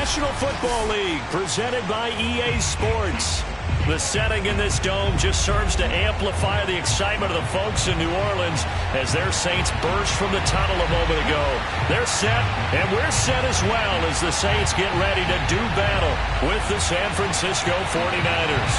National Football League, presented by EA Sports. The setting in this dome just serves to amplify the excitement of the folks in New Orleans as their Saints burst from the tunnel a moment ago. They're set, and we're set as well as the Saints get ready to do battle with the San Francisco 49ers.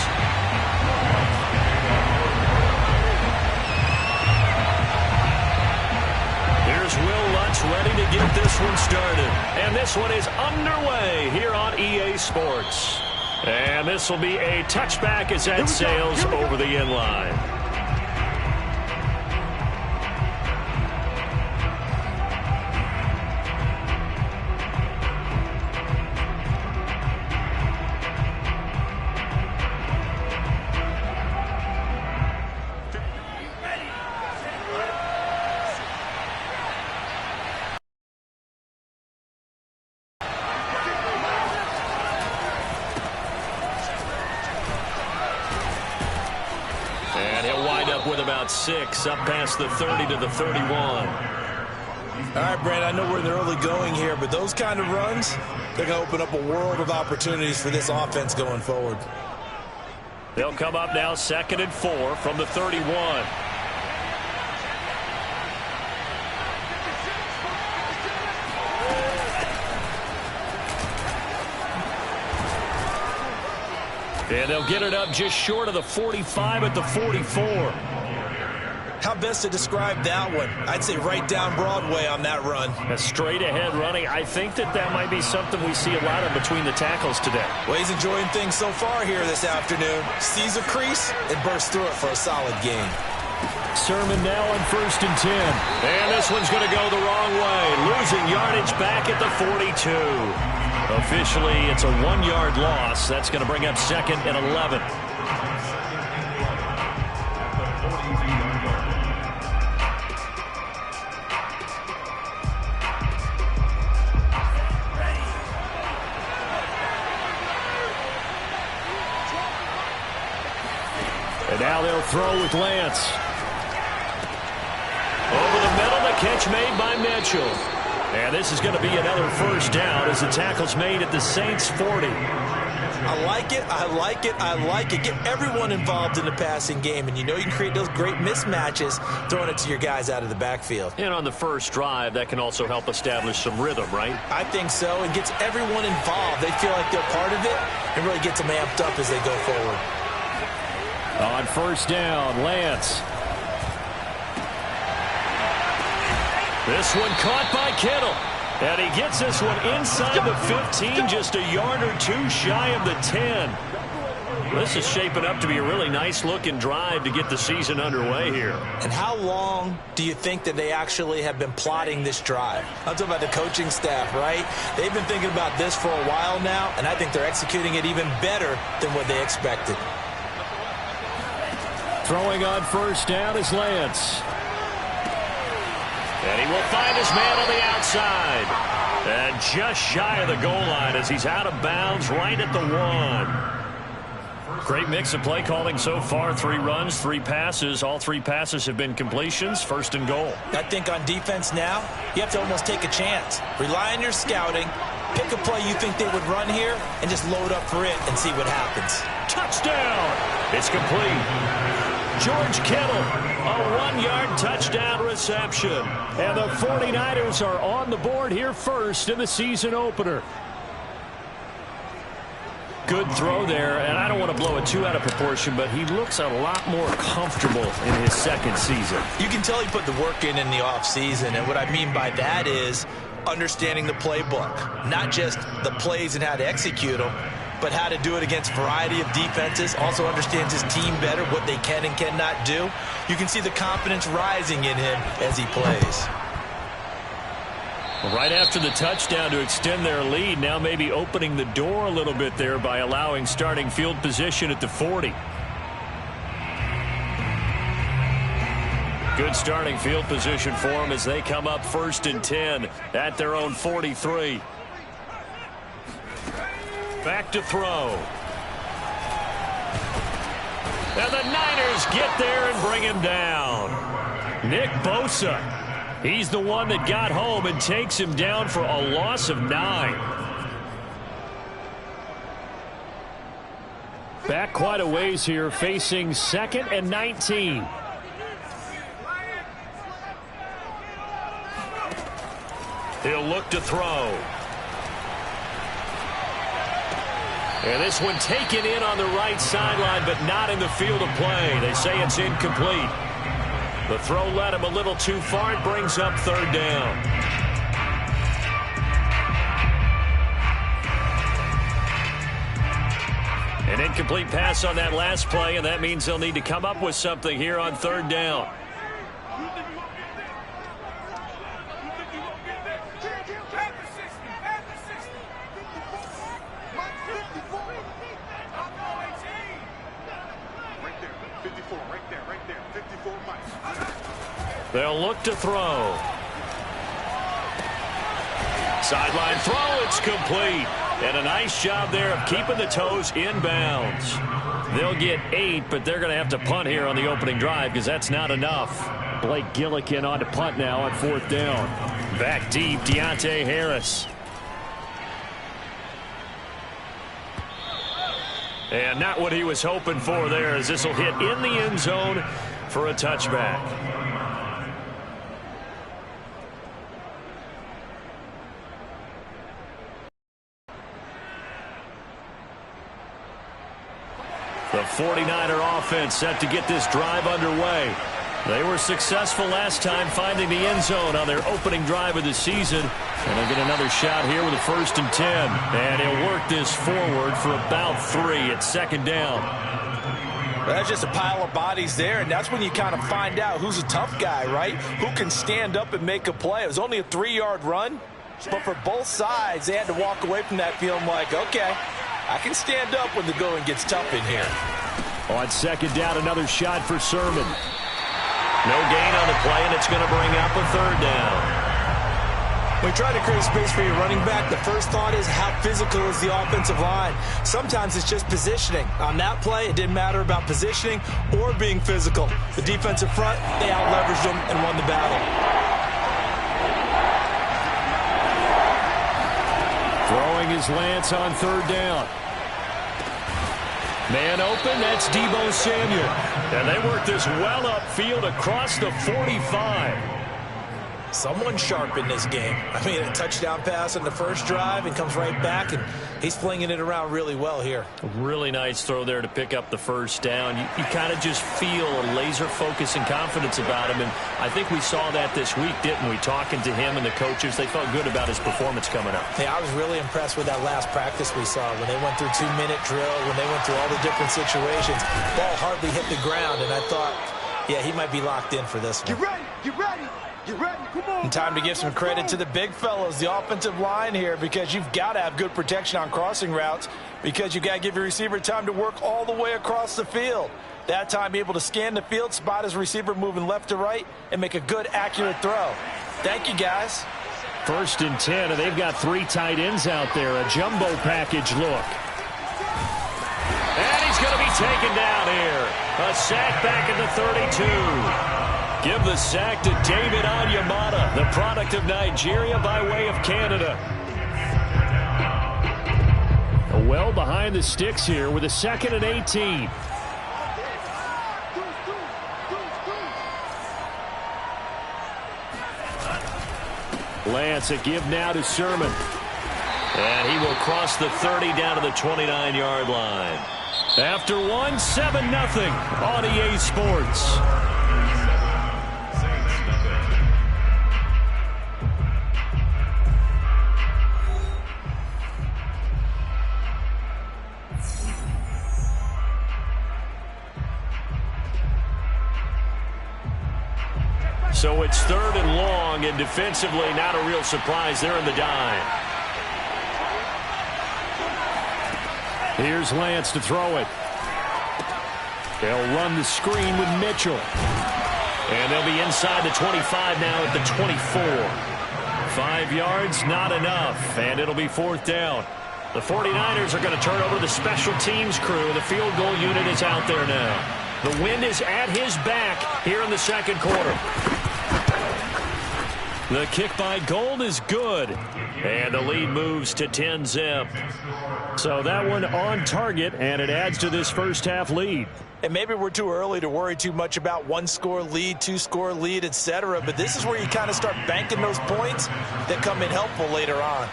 Here's Will Lutz ready to get this one started. And this one is underway here on EA Sports. And this will be a touchback as that sails over the end line. With about 6 up past the 30 to the 31. All right, Brand, I know we're in the early going here, but those kind of runs, they're going to open up a world of opportunities for this offense going forward. They'll come up now 2nd and 4 from the 31. And they'll get it up just short of the 45 at the 44. How best to describe that one? I'd say right down Broadway on that run. A straight ahead running. I think that might be something we see a lot of between the tackles today. Well, he's enjoying things so far here this afternoon. Sees a crease and bursts through it for a solid gain. Sermon now on 1st and 10. And this one's going to go the wrong way. Losing yardage back at the 42. Officially, it's a 1-yard loss. That's going to bring up 2nd and 11. And now they'll throw with Lance. Over the middle, the catch made by Mitchell. And this is going to be another 1st down as the tackle's made at the Saints 40. I like it, I like it, I like it. Get everyone involved in the passing game, and you know you can create those great mismatches throwing it to your guys out of the backfield. And on the first drive, that can also help establish some rhythm, right? I think so, and gets everyone involved. They feel like they're part of it and really gets them amped up as they go forward. On 1st down, Lance. This one caught by Kittle. And he gets this one inside the 15, just a yard or 2 shy of the 10. This is shaping up to be a really nice-looking drive to get the season underway here. And how long do you think that they actually have been plotting this drive? I'm talking about the coaching staff, right? They've been thinking about this for a while now, and I think they're executing it even better than what they expected. Throwing on 1st down is Lance. And he will find his man on the outside. And just shy of the goal line as he's out of bounds right at the 1. Great mix of play calling so far. 3 runs, 3 passes. All 3 passes have been completions. 1st and goal. I think on defense now, you have to almost take a chance. Rely on your scouting. Pick a play you think they would run here and just load up for it and see what happens. Touchdown! It's complete. George Kittle, a 1-yard touchdown reception. And the 49ers are on the board here first in the season opener. Good throw there, and I don't want to blow it too out of proportion, but he looks a lot more comfortable in his 2nd season. You can tell he put the work in the offseason, and what I mean by that is understanding the playbook. Not just the plays and how to execute them, but how to do it against a variety of defenses. Also understands his team better, what they can and cannot do. You can see the confidence rising in him as he plays. Right after the touchdown to extend their lead, now maybe opening the door a little bit there by allowing starting field position at the 40. Good starting field position for them as they come up 1st and 10 at their own 43. Back to throw. And the Niners get there and bring him down. Nick Bosa. He's the one that got home and takes him down for a loss of 9. Back quite a ways here, facing 2nd and 19. He'll look to throw. And this one taken in on the right sideline, but not in the field of play. They say it's incomplete. The throw led him a little too far. It brings up 3rd down. An incomplete pass on that last play, and that means they'll need to come up with something here on 3rd down. They'll look to throw. Sideline throw, it's complete. And a nice job there of keeping the toes inbounds. They'll get 8, but they're going to have to punt here on the opening drive because that's not enough. Blake Gillikin on to punt now on 4th down. Back deep, Deontay Harris. And not what he was hoping for there, as this will hit in the end zone for a touchback. The 49er offense set to get this drive underway. They were successful last time finding the end zone on their opening drive of the season. And they'll get another shot here with a 1st and 10. And he'll work this forward for about 3 at 2nd down. Well, that's just a pile of bodies there, and that's when you kind of find out who's a tough guy, right? Who can stand up and make a play. It was only a 3-yard run, but for both sides, they had to walk away from that feeling like, okay, I can stand up when the going gets tough in here. On 2nd down, another shot for Sermon. No gain on the play, and it's going to bring up a 3rd down. When you try to create space for your running back, the first thought is how physical is the offensive line. Sometimes it's just positioning. On that play, it didn't matter about positioning or being physical. The defensive front, they out-leveraged them and won the battle. Throwing is Lance on 3rd down. Man open, that's Deebo Samuel. And they work this well upfield across the 45. Someone sharp in this game. I mean, a touchdown pass on the first drive and comes right back, and he's flinging it around really well here. A really nice throw there to pick up the 1st down. You kind of just feel a laser focus and confidence about him, and I think we saw that this week, didn't we? Talking to him and the coaches, they felt good about his performance coming up. Hey, I was really impressed with that last practice we saw when they went through 2-minute drill, when they went through all the different situations. Ball hardly hit the ground, and I thought, yeah, he might be locked in for this one. Get ready, get ready. Come on. And time to give some credit to the big fellows, the offensive line here, because you've got to have good protection on crossing routes, because you've got to give your receiver time to work all the way across the field. That time, able to scan the field, spot his receiver moving left to right, and make a good, accurate throw. Thank you, guys. 1st and 10, and they've got 3 tight ends out there. A jumbo package look. And he's going to be taken down here. A sack back at the 32. Give the sack to David Onyemata, the product of Nigeria by way of Canada. Well behind the sticks here with a 2nd and 18. Lance, a give now to Sermon. And he will cross the 30 down to the 29-yard line. After one, 7-0 on EA Sports. So it's 3rd and long, and defensively not a real surprise. They're in the dime. Here's Lance to throw it. They'll run the screen with Mitchell. And they'll be inside the 25 now at the 24. 5 yards, not enough, and it'll be 4th down. The 49ers are going to turn over to the special teams crew. The field goal unit is out there now. The wind is at his back here in the 2nd quarter. The kick by Gold is good. And the lead moves to 10-zip. So that one on target, and it adds to this first half lead. And maybe we're too early to worry too much about one-score lead, two-score lead, etc. But this is where you kind of start banking those points that come in helpful later on.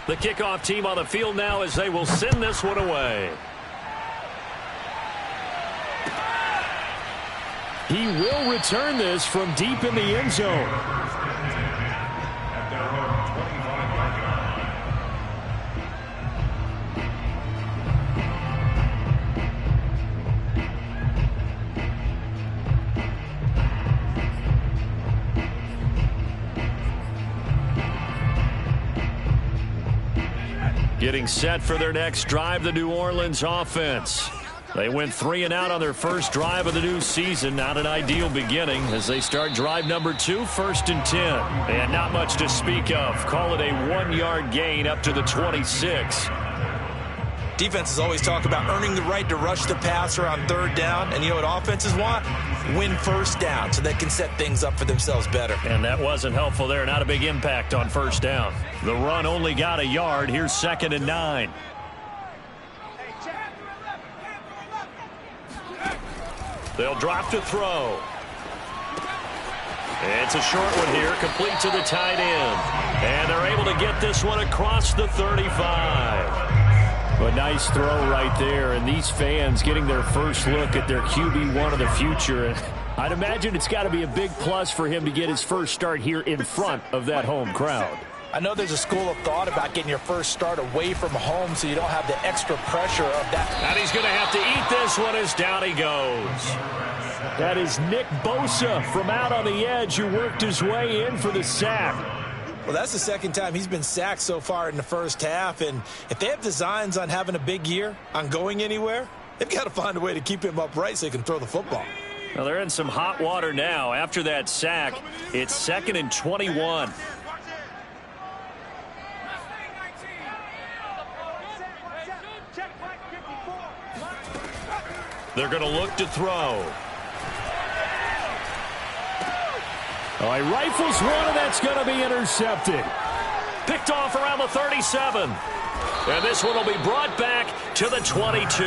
The kickoff team on the field now as they will send this one away. He will return this from deep in the end zone. Getting set for their next drive, the New Orleans offense. They went 3 and out on their first drive of the new season. Not an ideal beginning as they start drive number 2, 1st and 10. And not much to speak of. Call it a 1-yard gain up to the 26. Defenses always talk about earning the right to rush the passer on 3rd down. And you know what offenses want? Win 1st down so they can set things up for themselves better. And that wasn't helpful there. Not a big impact on 1st down. The run only got a yard. Here's 2nd and 9. They'll drop to throw. It's a short one here, complete to the tight end. And they're able to get this one across the 35. A nice throw right there, and these fans getting their first look at their QB1 of the future. And I'd imagine it's got to be a big plus for him to get his first start here in front of that home crowd. I know there's a school of thought about getting your first start away from home so you don't have the extra pressure of that. And he's going to have to eat this one as down he goes. That is Nick Bosa from out on the edge who worked his way in for the sack. Well, that's the second time he's been sacked so far in the first half. And if they have designs on having a big year, on going anywhere, they've got to find a way to keep him upright so he can throw the football. Well, they're in some hot water now. After that sack, it's 2nd and 21. They're going to look to throw. Oh, he rifles one, and that's going to be intercepted. Picked off around the 37. And this one will be brought back to the 22.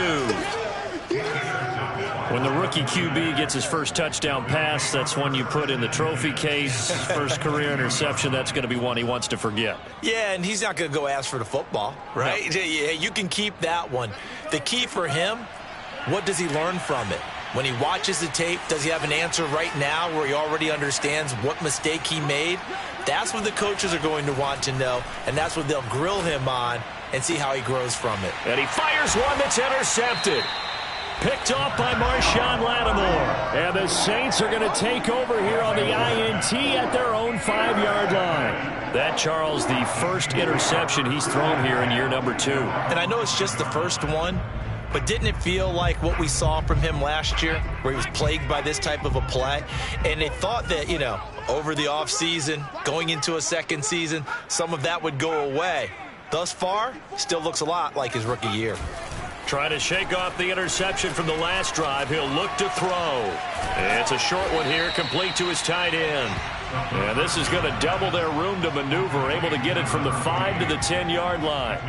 When the rookie QB gets his first touchdown pass, that's one you put in the trophy case. First career interception, that's going to be one he wants to forget. Yeah, and he's not going to go ask for the football, right? No. Yeah, you can keep that one. The key for him, what does he learn from it? When he watches the tape, does he have an answer right now where he already understands what mistake he made? That's what the coaches are going to want to know, and that's what they'll grill him on and see how he grows from it. And he fires one that's intercepted. Picked off by Marshawn Lattimore. And the Saints are going to take over here on the INT at their own 5-yard line. That, Charles, the first interception he's thrown here in year number 2. And I know it's just the first one, but didn't it feel like what we saw from him last year, where he was plagued by this type of a play? And they thought that, you know, over the offseason, going into a second season, some of that would go away. Thus far, still looks a lot like his rookie year. Trying to shake off the interception from the last drive. He'll look to throw. It's a short one here, complete to his tight end. And this is going to double their room to maneuver, able to get it from the 5 to the 10-yard line.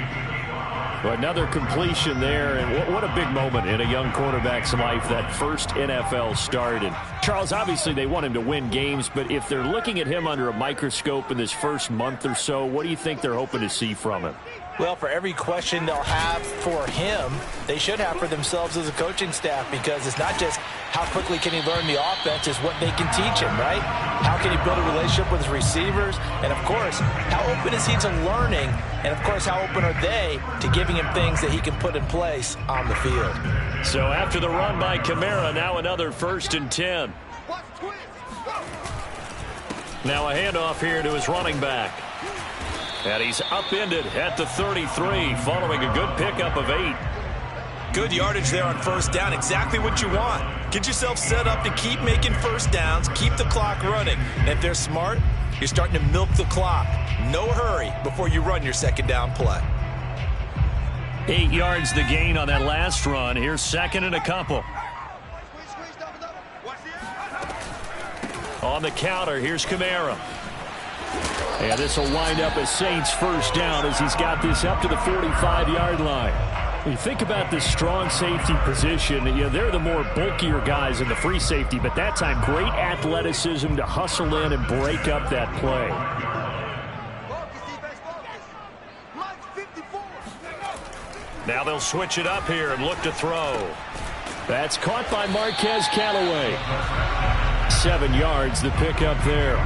Another completion there, and what a big moment in a young quarterback's life, that first NFL start. And Charles, obviously they want him to win games, but if they're looking at him under a microscope in this first month or so, what do you think they're hoping to see from him? Well, for every question they'll have for him, they should have for themselves as a coaching staff, because it's not just how quickly can he learn the offense, it's what they can teach him, right? How can he build a relationship with his receivers? And, of course, how open is he to learning? And, of course, how open are they to giving him things that he can put in place on the field? So after the run by Kamara, now another 1st and 10. Now a handoff here to his running back. And he's upended at the 33 following a good pickup of 8. Good yardage there on first down. Exactly what you want. Get yourself set up to keep making first downs, keep the clock running. And if they're smart, you're starting to milk the clock. No hurry before you run your second down play. 8 yards the gain on that last run. Here's second and a couple. On the counter, here's Kamara. And this will wind up as Saints first down as he's got this up to the 45-yard line. When you think about this strong safety position, they're the more bulkier guys in the free safety, but that time great athleticism to hustle in and break up that play. Now they'll switch it up here and look to throw. That's caught by Marquez Callaway. 7 yards, the pickup there.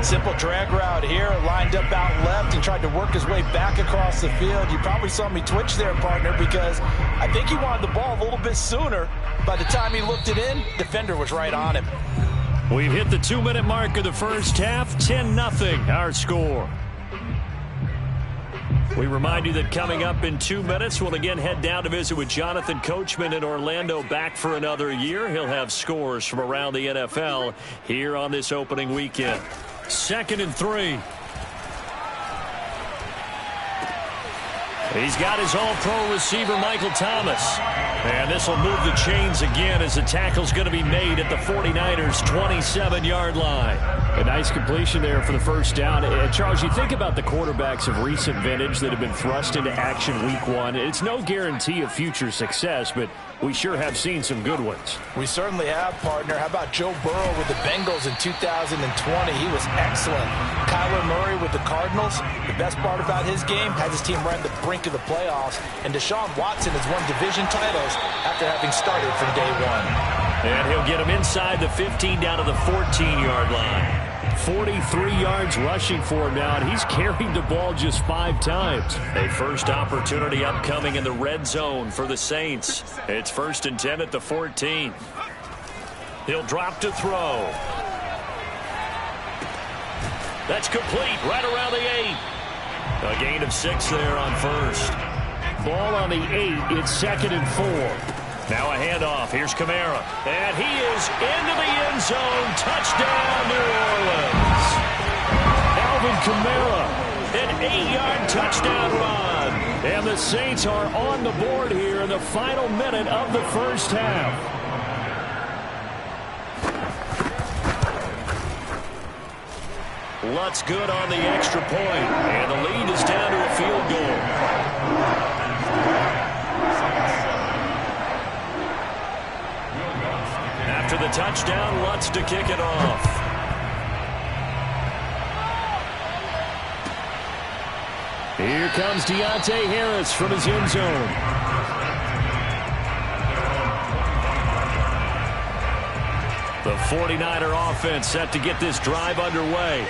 Simple drag route here, lined up out left and tried to work his way back across the field. You probably saw me twitch there, partner, because I think he wanted the ball a little bit sooner. By the time he looked it in, defender was right on him. We've hit the 2-minute mark of the first half. 10-0 our score. We remind you that coming up in 2 minutes, we'll again head down to visit with Jonathan Coachman in Orlando, back for another year. He'll have scores from around the NFL here on this opening weekend. 2nd and 3. He's got his all-pro receiver, Michael Thomas. And this will move the chains again as the tackle's going to be made at the 49ers' 27-yard line. A nice completion there for the first down. Charles, you think about the quarterbacks of recent vintage that have been thrust into action week 1. It's no guarantee of future success, but we sure have seen some good ones. We certainly have, partner. How about Joe Burrow with the Bengals in 2020? He was excellent. Kyler Murray with the Cardinals. The best part about his game, has his team right at the brink of the playoffs. And Deshaun Watson has won division titles after having started from day 1. And he'll get him inside the 15 down to the 14-yard line. 43 yards rushing for him now, and he's carried the ball just 5 times. A first opportunity upcoming in the red zone for the Saints. It's 1st and 10 at the 14. He'll drop to throw. That's complete right around the 8. A gain of 6 there on first. Ball on the 8. It's 2nd and 4. Now a handoff. Here's Kamara. And he is into the end zone. Touchdown, New Orleans. Alvin Kamara, an 8-yard touchdown run. And the Saints are on the board here in the final minute of the first half. Lutz good on the extra point. And the lead is down to a field goal. After the touchdown, Lutz to kick it off. Here comes Deontay Harris from his end zone. The 49er offense set to get this drive underway.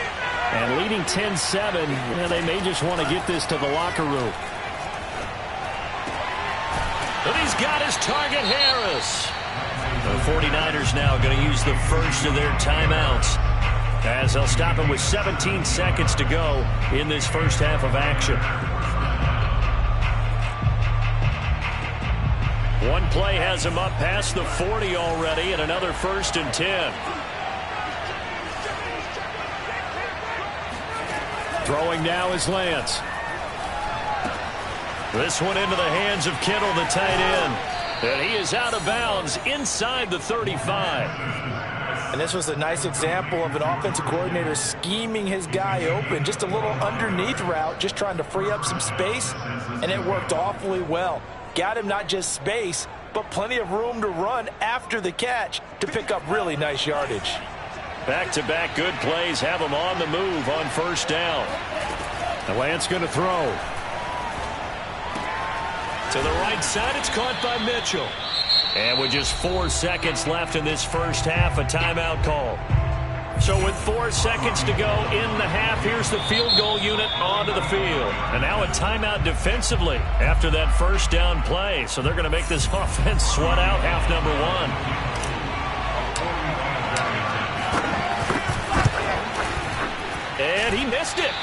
And leading 10-7, they may just want to get this to the locker room. But he's got his target, Harris. The 49ers now going to use the first of their timeouts as they'll stop him with 17 seconds to go in this first half of action. One play has him up past the 40 already, and another 1st and 10. Throwing now is Lance. This one into the hands of Kittle, the tight end. And he is out of bounds inside the 35. And this was a nice example of an offensive coordinator scheming his guy open. Just a little underneath route, just trying to free up some space. And it worked awfully well. Got him not just space, but plenty of room to run after the catch to pick up really nice yardage. Back-to-back good plays have him on the move on first down. The Lance going to throw. To the right side, it's caught by Mitchell. And with just 4 seconds left in this first half, a timeout call. So with 4 seconds to go in the half, here's the field goal unit onto the field. And now a timeout defensively after that first down play. So they're going to make this offense sweat out half number 1. And he missed it.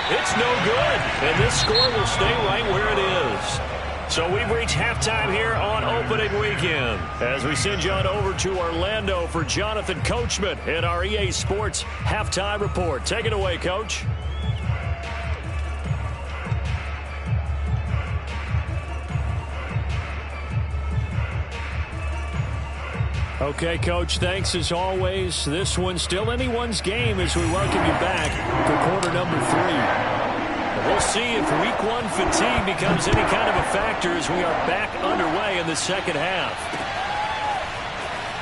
It's no good. And this score will stay right where it is. So we've reached halftime here on opening weekend as we send you on over to Orlando for Jonathan Coachman in our EA Sports Halftime Report. Take it away, Coach. Okay, Coach, thanks as always. This one's still anyone's game as we welcome you back for quarter number 3. We'll see if week 1 fatigue becomes any kind of a factor as we are back underway in the second half.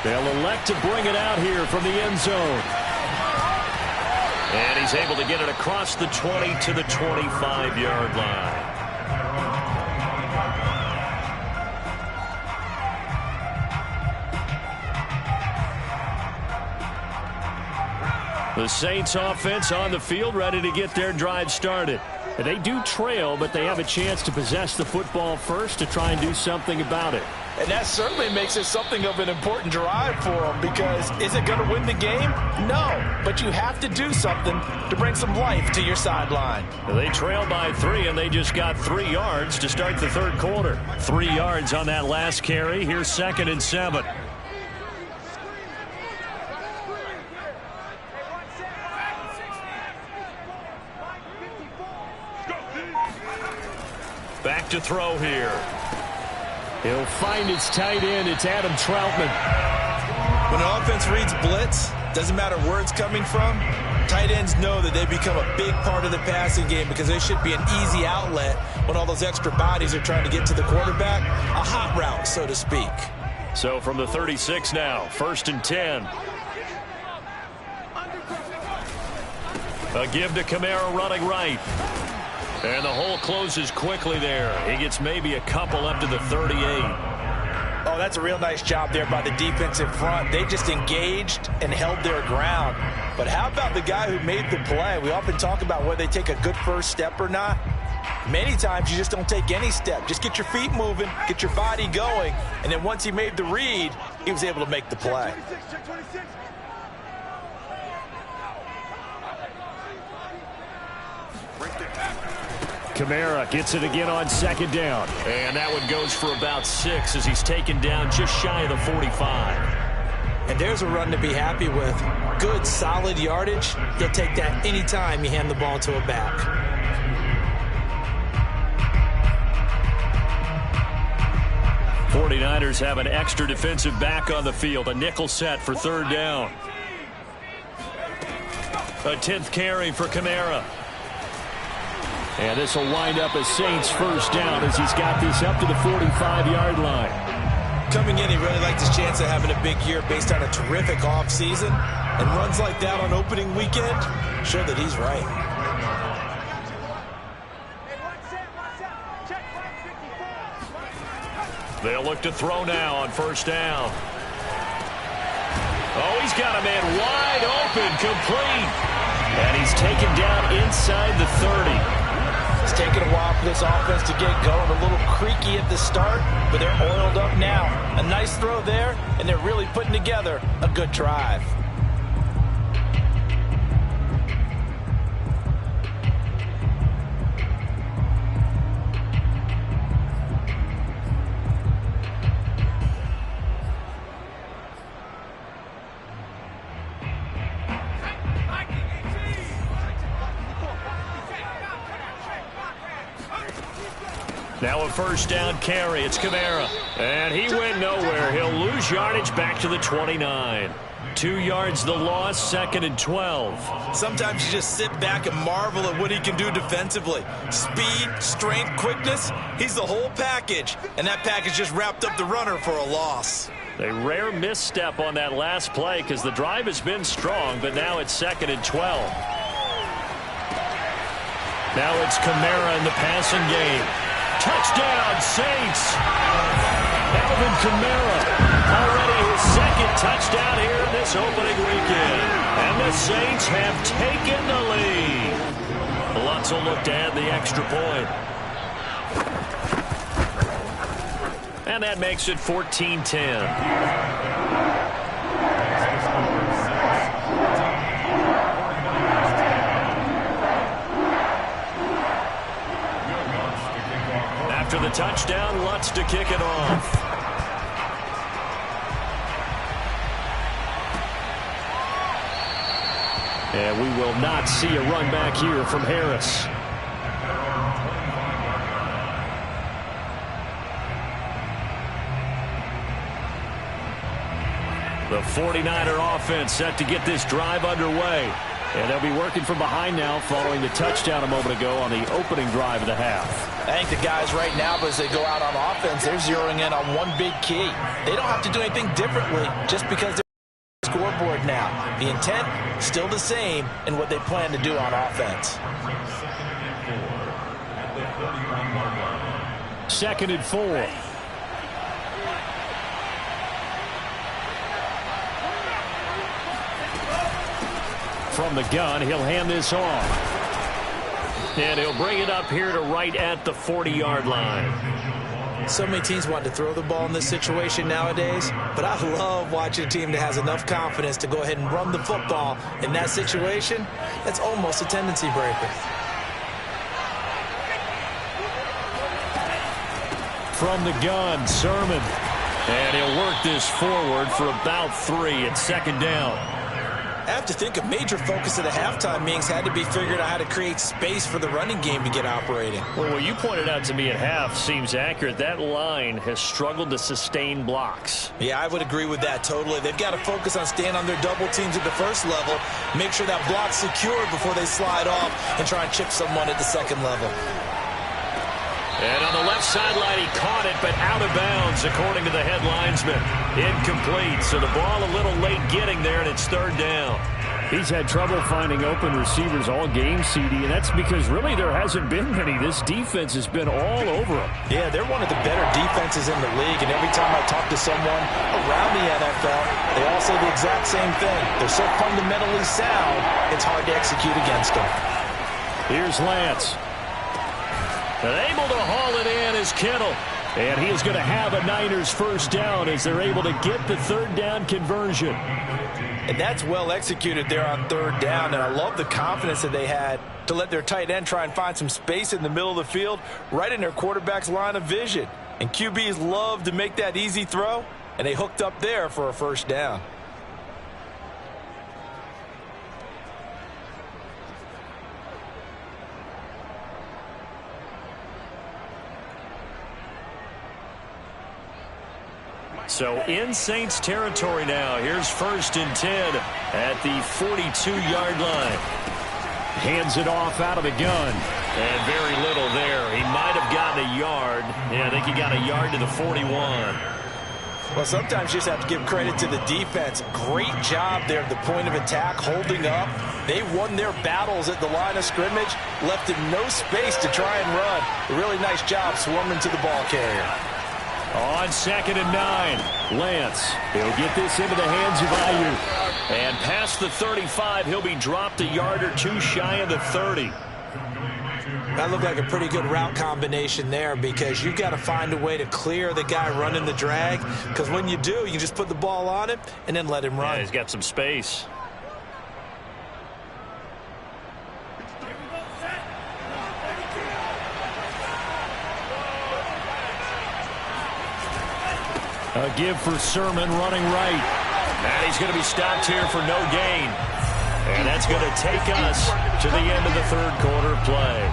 They'll elect to bring it out here from the end zone. And he's able to get it across the 20 to the 25-yard line. The Saints offense on the field ready to get their drive started. And they do trail, but they have a chance to possess the football first to try and do something about it. And that certainly makes it something of an important drive for them, because is it going to win the game? No, but you have to do something to bring some life to your sideline. They trail by 3, and they just got 3 yards to start the third quarter. 3 yards on that last carry. Here's 2nd and 7. Back to throw here. He'll find his tight end. It's Adam Troutman. When an offense reads blitz, doesn't matter where it's coming from, tight ends know that they become a big part of the passing game because they should be an easy outlet when all those extra bodies are trying to get to the quarterback. A hot route, so to speak. So from the 36 now, 1st and 10. A give to Kamara running right. And the hole closes quickly there. He gets maybe a couple up to the 38. Oh, that's a real nice job there by the defensive front. They just engaged and held their ground. But how about the guy who made the play? We often talk about whether they take a good first step or not. Many times you just don't take any step. Just get your feet moving, get your body going, and then once he made the read, he was able to make the play. Kamara gets it again on 2nd down. And that one goes for about 6 as he's taken down just shy of the 45. And there's a run to be happy with. Good, solid yardage. He'll take that anytime you hand the ball to a back. '49ers have an extra defensive back on the field. A nickel set for 3rd down. A 10th carry for Kamara. And this will wind up a Saints 1st down as he's got this up to the 45-yard line. Coming in, he really liked his chance of having a big year based on a terrific offseason. And runs like that on opening weekend show that he's right. They'll look to throw now on 1st down. Oh, he's got a man wide open, complete. And he's taken down inside the 30. It's taken a while for this offense to get going. A little creaky at the start, but they're oiled up now. A nice throw there, and they're really putting together a good drive. Now a 1st down carry. It's Kamara. And he went nowhere. He'll lose yardage back to the 29. 2 yards the loss, 2nd and 12. Sometimes you just sit back and marvel at what he can do defensively. Speed, strength, quickness. He's the whole package. And that package just wrapped up the runner for a loss. A rare misstep on that last play because the drive has been strong, but now it's 2nd and 12. Now it's Kamara in the passing game. Touchdown, Saints. Alvin Kamara, already his 2nd touchdown here in this opening weekend. And the Saints have taken the lead. Lutz will look to add the extra point. And that makes it 14-10. After the touchdown, Lutz to kick it off. And we will not see a run back here from Harris. The 49er offense set to get this drive underway. And they'll be working from behind now following the touchdown a moment ago on the opening drive of the half. I think the guys right now, as they go out on offense, they're zeroing in on one big key. They don't have to do anything differently just because they're on the scoreboard now. The intent, still the same in what they plan to do on offense. 2nd and 4. From the gun, he'll hand this off. And he'll bring it up here to right at the 40-yard line. So many teams want to throw the ball in this situation nowadays, but I love watching a team that has enough confidence to go ahead and run the football in that situation. That's almost a tendency breaker. From the gun, Sermon. And he'll work this forward for about 3 at 2nd down. I have to think a major focus of the halftime meetings had to be figuring out how to create space for the running game to get operating. Well, what you pointed out to me at half seems accurate. That line has struggled to sustain blocks. Yeah, I would agree with that totally. They've got to focus on staying on their double teams at the first level, make sure that block's secured before they slide off and try and chip someone at the second level. And on the left sideline, he caught it, but out of bounds, according to the head linesman. Incomplete, so the ball a little late getting there, and it's 3rd down. He's had trouble finding open receivers all game, CD, and that's because really there hasn't been many. This defense has been all over him. Yeah, they're one of the better defenses in the league, and every time I talk to someone around the NFL, they all say the exact same thing. They're so fundamentally sound, it's hard to execute against them. Here's Lance. And able to haul it in is Kittle. And he is going to have a Niners first down as they're able to get the 3rd down conversion. And that's well executed there on 3rd down. And I love the confidence that they had to let their tight end try and find some space in the middle of the field, right in their quarterback's line of vision. And QBs love to make that easy throw, and they hooked up there for a first down. So in Saints territory now. Here's 1st and 10 at the 42-yard line. Hands it off out of the gun. And very little there. He might have gotten a yard. Yeah, I think he got a yard to the 41. Well, sometimes you just have to give credit to the defense. Great job there at the point of attack, holding up. They won their battles at the line of scrimmage, left him no space to try and run. A really nice job swarming to the ball carrier. On 2nd and 9, Lance. He'll get this into the hands of Ayuk. And past the 35, he'll be dropped a yard or 2 shy of the 30. That looked like a pretty good route combination there because you've got to find a way to clear the guy running the drag. Because when you do, you just put the ball on him and then let him run. Yeah, he's got some space. A give for Sermon running right. And he's going to be stopped here for no gain. And that's going to take us to the end of the 3rd quarter play.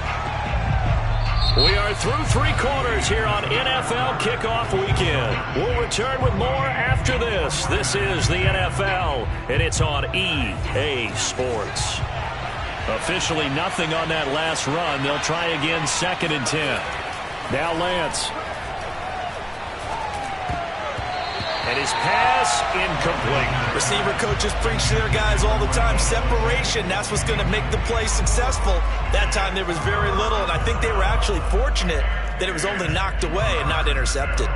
We are through 3 quarters here on NFL Kickoff Weekend. We'll return with more after this. This is the NFL, and it's on EA Sports. Officially nothing on that last run. They'll try again 2nd and 10. Now Lance. And his pass incomplete. Receiver coaches preach to their guys all the time. Separation, that's what's going to make the play successful. That time there was very little, and I think they were actually fortunate that it was only knocked away and not intercepted.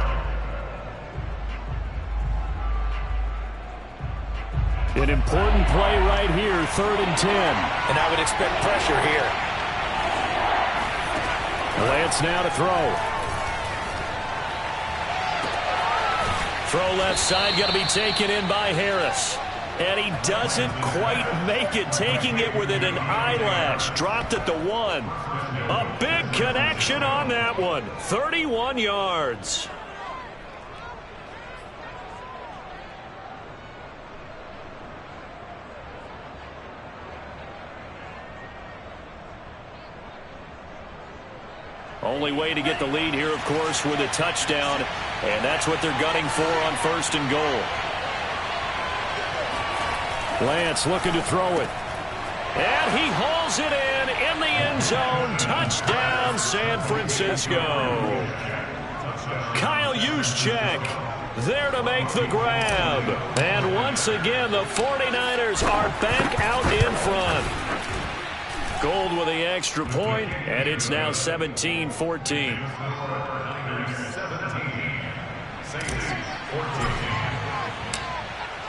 An important play right here, 3rd and 10. And I would expect pressure here. Lance now to throw. Throw left side, going to be taken in by Harris. And he doesn't quite make it, taking it within an eyelash. Dropped at the 1. A big connection on that one. 31 yards. Only way to get the lead here, of course, with a touchdown. And that's what they're gunning for on 1st and goal. Lance looking to throw it. And he hauls it in the end zone. Touchdown, San Francisco. Kyle Juszczyk there to make the grab. And once again, the 49ers are back out in front. Gold with the extra point, and it's now 17-14.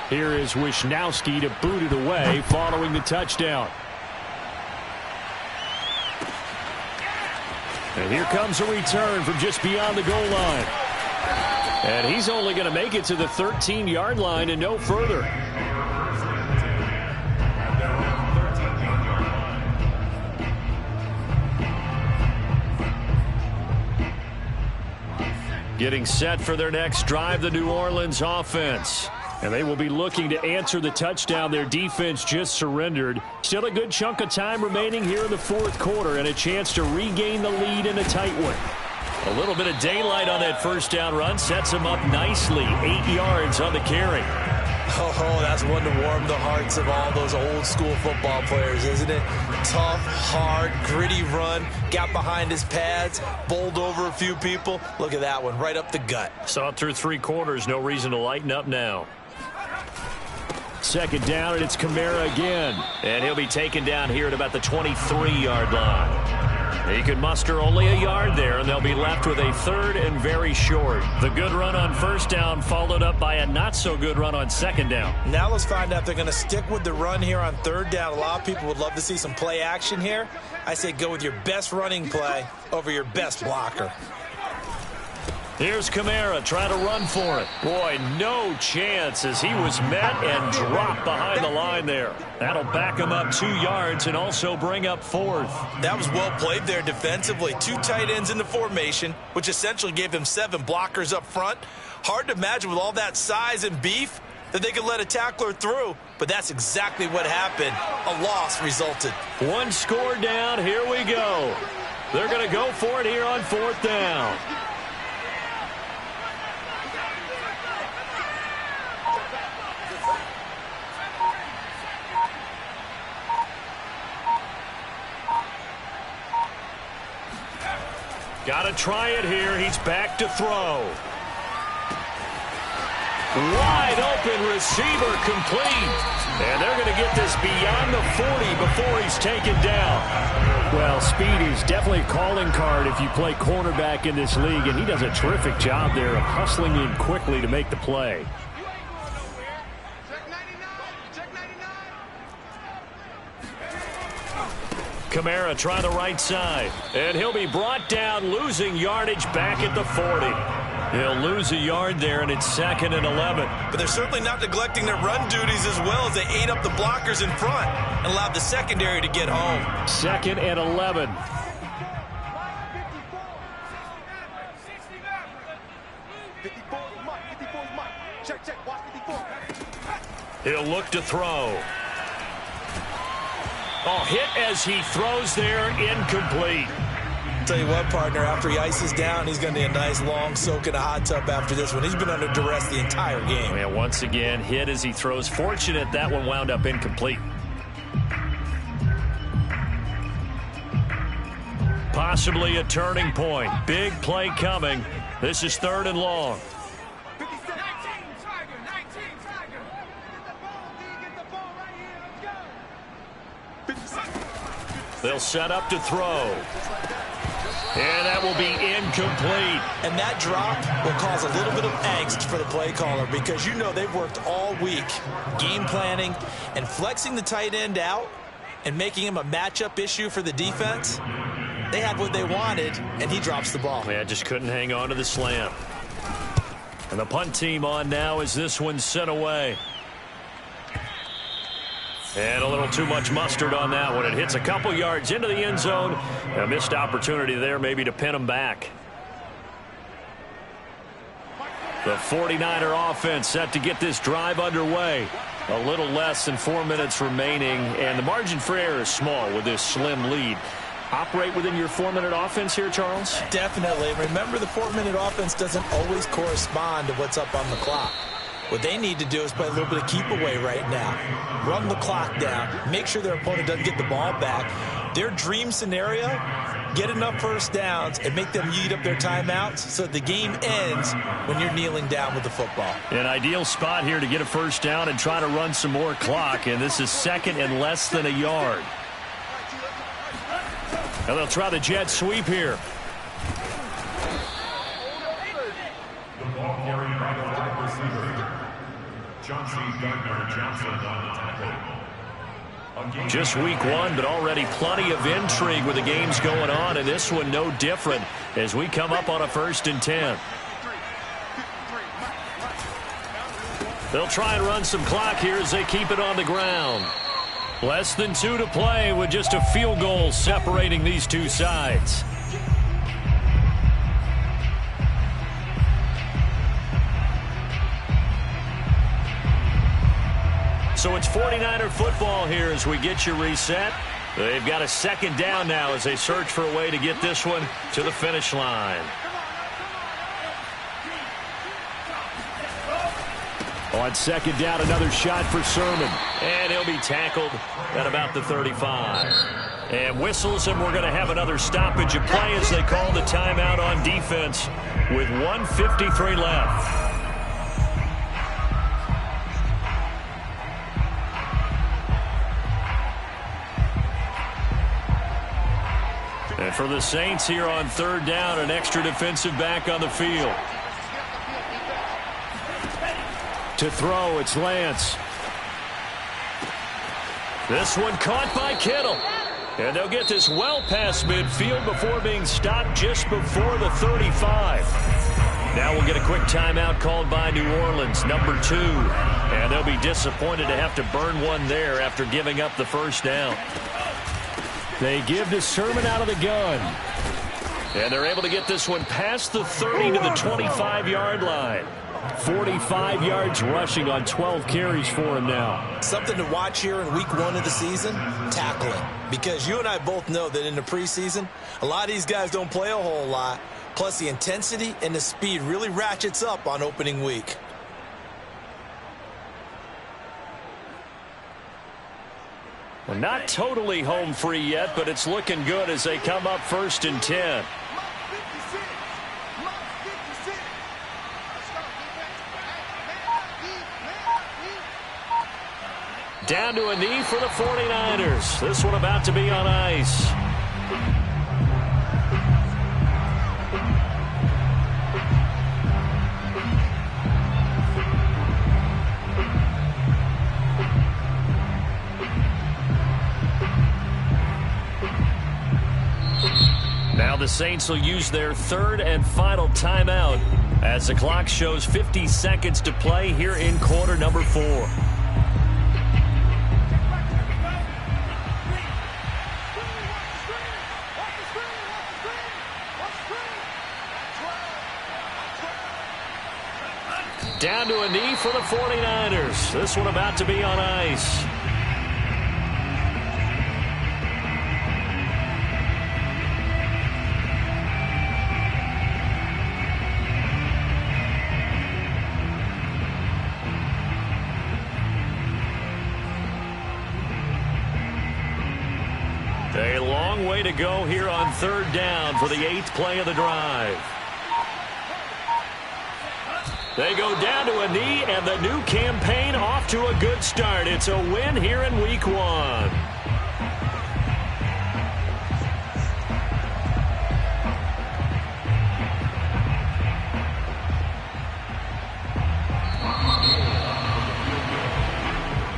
Here is Wisnowski to boot it away following the touchdown. And here comes a return from just beyond the goal line. And he's only going to make it to the 13-yard line and no further. Getting set for their next drive, the New Orleans offense. And they will be looking to answer the touchdown their defense just surrendered. Still a good chunk of time remaining here in the fourth quarter and a chance to regain the lead in a tight one. A little bit of daylight on that first down run sets him up nicely. 8 yards on the carry. Oh, that's one to warm the hearts of all those old school football players, isn't it? Tough, hard, gritty run. Got behind his pads, bowled over a few people. Look at that one, right up the gut. Saw it through 3 quarters. No reason to lighten up now. Second down, and it's Kamara again. And he'll be taken down here at about the 23-yard line. He could muster only a yard there, and they'll be left with a third and very short. The good run on first down followed up by a not-so-good run on second down. Now let's find out if they're going to stick with the run here on third down. A lot of people would love to see some play action here. I say go with your best running play over your best blocker. Here's Kamara trying to run for it. Boy, no chance as he was met and dropped behind the line there. That'll back him up 2 yards and also bring up fourth. That was well played there defensively. 2 tight ends in the formation, which essentially gave them 7 blockers up front. Hard to imagine with all that size and beef that they could let a tackler through, but that's exactly what happened. A loss resulted. 1 score down. Here we go. They're going to go for it here on fourth down. Got to try it here. He's back to throw. Wide open receiver complete. And they're going to get this beyond the 40 before he's taken down. Well, speed is definitely a calling card if you play cornerback in this league, and he does a terrific job there of hustling in quickly to make the play. Kamara trying the right side, and he'll be brought down, losing yardage back at the 40. He'll lose a yard there, and it's 2nd and 11. But they're certainly not neglecting their run duties as well as they ate up the blockers in front and allowed the secondary to get home. 2nd and 11. He'll look to throw. Oh, hit as he throws there, incomplete. Tell you what, partner, after he ices down, he's going to need a nice long soak in a hot tub after this one. He's been under duress the entire game. And once again, hit as he throws. Fortunate that one wound up incomplete. Possibly a turning point. Big play coming. This is 3rd and long. They'll set up to throw. And that will be incomplete. And that drop will cause a little bit of angst for the play caller because you know they've worked all week game planning and flexing the tight end out and making him a matchup issue for the defense. They had what they wanted, and he drops the ball. Yeah, just couldn't hang on to the slant. And the punt team on now as this one's sent away. And a little too much mustard on that one. It hits a couple yards into the end zone. A missed opportunity there maybe to pin him back. The 49er offense set to get this drive underway. A little less than 4 minutes remaining, and the margin for error is small with this slim lead. Operate within your 4-minute offense here, Charles? Definitely. Remember, the 4-minute offense doesn't always correspond to what's up on the clock. What they need to do is play a little bit of keep away right now. Run the clock down. Make sure their opponent doesn't get the ball back. Their dream scenario, get enough first downs and make them eat up their timeouts so that the game ends when you're kneeling down with the football. An ideal spot here to get a first down and try to run some more clock, and this is second and less than a yard. And they'll try the jet sweep here. The ball carried by the wide receiver, Johnson Gardner-Johnson on the tackle. Just week one, but already plenty of intrigue with the games going on, and this one no different as we come up on a 1st and 10. They'll try and run some clock here as they keep it on the ground. Less than 2 to play with just a field goal separating these two sides. So it's 49er football here as we get you reset. They've got a second down now as they search for a way to get this one to the finish line. On second down, another shot for Sermon. And he'll be tackled at about the 35. And whistles, and we're going to have another stoppage of play as they call the timeout on defense with 1:53 left. And for the Saints here on 3rd down, an extra defensive back on the field. To throw, it's Lance. This one caught by Kittle. And they'll get this well past midfield before being stopped just before the 35. Now we'll get a quick timeout called by New Orleans, number 2. And they'll be disappointed to have to burn one there after giving up the first down. They give to Sermon out of the gun. And they're able to get this one past the 30 to the 25-yard line. 45 yards rushing on 12 carries for him now. Something to watch here in week 1 of the season, tackling. Because you and I both know that in the preseason, a lot of these guys don't play a whole lot. Plus the intensity and the speed really ratchets up on opening week. Well, not totally home free yet, but it's looking good as they come up 1st and 10. Down to a knee for the 49ers. This one about to be on ice. Now the Saints will use their 3rd and final timeout as the clock shows 50 seconds to play here in quarter number 4. Down to a knee for the 49ers. This one about to be on ice. A long way to go here on 3rd down for the 8th play of the drive. They go down to a knee, and the new campaign off to a good start. It's a win here in week 1.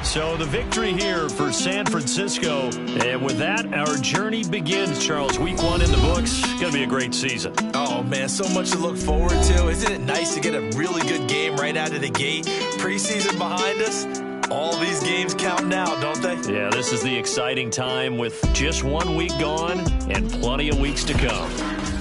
So the victory here for San Francisco. And with that, our journey begins, Charles. Week 1 in the books. Going to be a great season. Oh, man, so much to look forward to. Isn't it nice to get a really good game right out of the gate? Preseason behind us. All these games count now, don't they? Yeah, this is the exciting time with just 1 week gone and plenty of weeks to come.